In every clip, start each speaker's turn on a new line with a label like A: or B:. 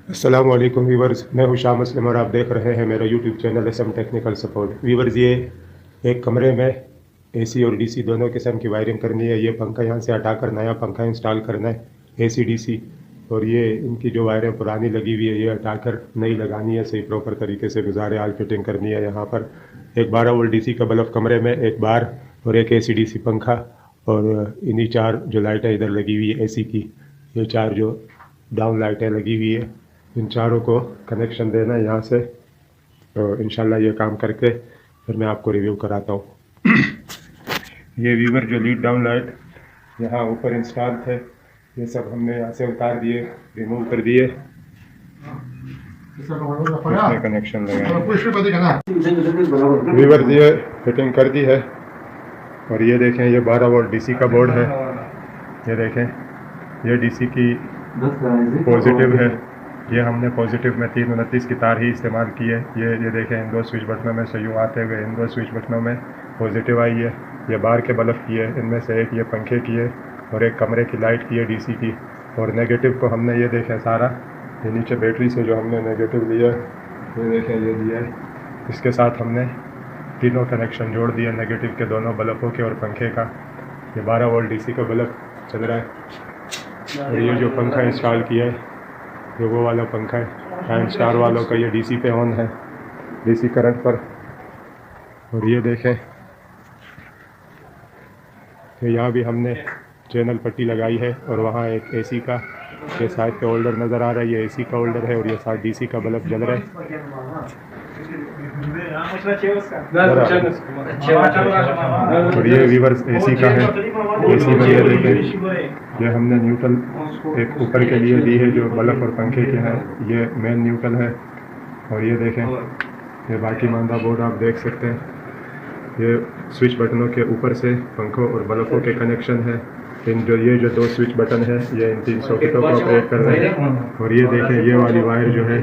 A: अस्सलाम वालेकुम व्यूवर्स, मैं हूं शाह मुस्लिम और आप देख रहे हैं मेरा YouTube channel SM technical support. Viewers, ये एक कमरे में AC और DC दोनों किस्म की वायरिंग करनी है। ये पंखा यहाँ से हटाकर नया पंखा इंस्टॉल करना है, AC DC। और ये इनकी जो वायरें पुरानी लगी हुई है ये हटाकर नई लगानी है, सही प्रॉपर तरीके से गुजारे हाल फिटिंग करनी है। यहाँ पर एक 12 वोल्ट DC का बल्ब कमरे में, एक बार और एक AC DC पंखा, और इन्हीं 4 जो लाइटें इधर लगी हुई है AC की, ये 4 जो डाउन लाइटें लगी हुई है, इन चारों को कनेक्शन देना है यहाँ से। तो इंशाल्लाह ये काम करके फिर मैं आपको रिव्यू कराता हूँ। ये व्यूवर जो लीड डाउन लाइट यहाँ ऊपर इंस्टॉल थे, ये सब हमने यहाँ से उतार दिए, रिमूव कर दिए, इसमें कनेक्शन लगाए। व्यूवर ये फिटिंग कर दी है। और ये देखें, ये 12 वोल्ट DC का बोर्ड है। ये देखें, ये DC की पॉजिटिव है। ये हमने पॉजिटिव में 329 की तार ही इस्तेमाल की है। ये देखें, इन 2 स्विच बटनों में से यूँ आते हुए इन 2 स्विच बटनों में पॉजिटिव आई है। ये बाहर के बल्ब की है, इनमें से एक ये पंखे की है और एक कमरे की लाइट की है DC की। और नेगेटिव को हमने ये देखें सारा, ये नीचे बैटरी से जो हमने नेगेटिव लिया, ये देखें ये दिया है। इसके साथ हमने तीनों कनेक्शन जोड़ दिए, नेगेटिव के दोनों बल्बों के और पंखे का। ये 12 वोल्ट DC का बल्ब चल रहा है। और ये जो पंखा इंस्टॉल किया है, जो वो वाला पंखा है टाइम स्टार वालों का, ये DC पे ऑन है, DC करंट पर। और ये देखें कि यहाँ भी हमने चैनल पट्टी लगाई है और वहाँ एक AC का ये साइड पे होल्डर नज़र आ रहा है, ये AC का होल्डर है और ये साथ DC का बल्ब जल रहा है। और ये व्यूवर्स AC का है। AC में ये देखें, ये हमने न्यूट्रल एक ऊपर के लिए दी है जो बल्ब और पंखे के हैं, ये मेन न्यूट्रल है। और ये देखें, ये बाकी मांदा बोर्ड आप देख सकते हैं, ये स्विच बटनों के ऊपर से पंखों और बल्बों के कनेक्शन है। ये जो 2 स्विच बटन है ये इन 3 सॉकेटों को ऑपरेट कर रहे हैं। और ये देखें, ये वाली वायर जो है,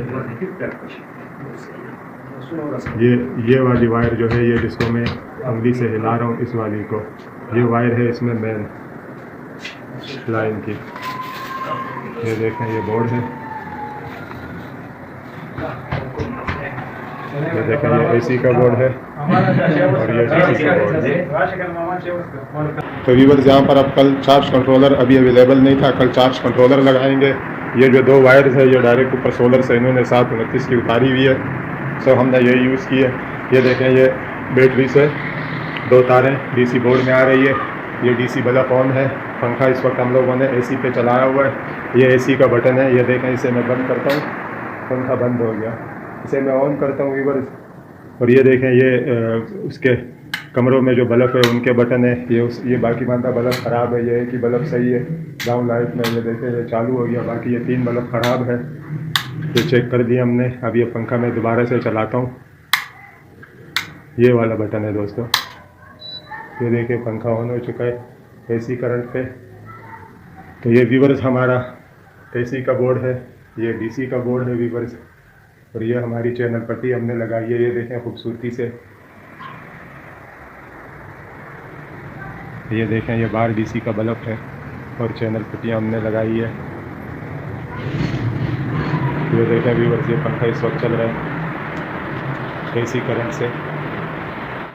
A: ये वाली वायर जो है, ये जिसको मैं उंगली से हिला रहा हूँ, इस वाली को, ये वायर है इसमें मेन लाइन की। ये देखें, ये बोर्ड है, ये देखें, ये AC का बोर्ड है और ये DC का बोर्ड है। तो व्यूअर्स, यहाँ पर अब कल चार्ज कंट्रोलर अभी अवेलेबल नहीं था, कल चार्ज कंट्रोलर लगाएंगे। ये जो 2 वायर्स है ये डायरेक्ट ऊपर सोलर से इन्होंने 729 की उतारी हुई है, सो हमने यही यूज़ की है। ये देखें, ये बैटरी से 2 तारें DC बोर्ड में आ रही है। ये DC बल्ब ऑन है। पंखा इस वक्त हम लोगों ने AC पे चलाया हुआ है। ये AC का बटन है, ये देखें, इसे मैं बंद करता हूँ, पंखा बंद हो गया। इसे मैं ऑन करता हूँ व्यूअर्स, और ये देखें, ये उसके कमरों में जो बल्ब है उनके बटन है। ये बाकी मानता बल्ब ख़राब है, ये एक ही बल्ब सही है डाउन लाइट में। ये देखें, ये चालू हो गया, बाकी ये 3 बल्ब ख़राब है, ये चेक कर दिया हमने। अब ये पंखा मैं दोबारा से चलाता हूँ, ये वाला बटन है दोस्तों। ये देखिए, पंखा ऑन हो चुका है AC करंट पे। तो ये व्यूअर्स हमारा AC का बोर्ड है, ये DC का बोर्ड है व्यूअर्स। और ये हमारी चैनल पट्टी हमने लगाई है, ये देखें खूबसूरती से। ये देखें, ये बाहर DC का बल्ब है और चैनल पट्टियाँ हमने लगाई है। ये देखें व्यूअर्स, ये पंखा इस वक्त चल रहा है AC करंट से।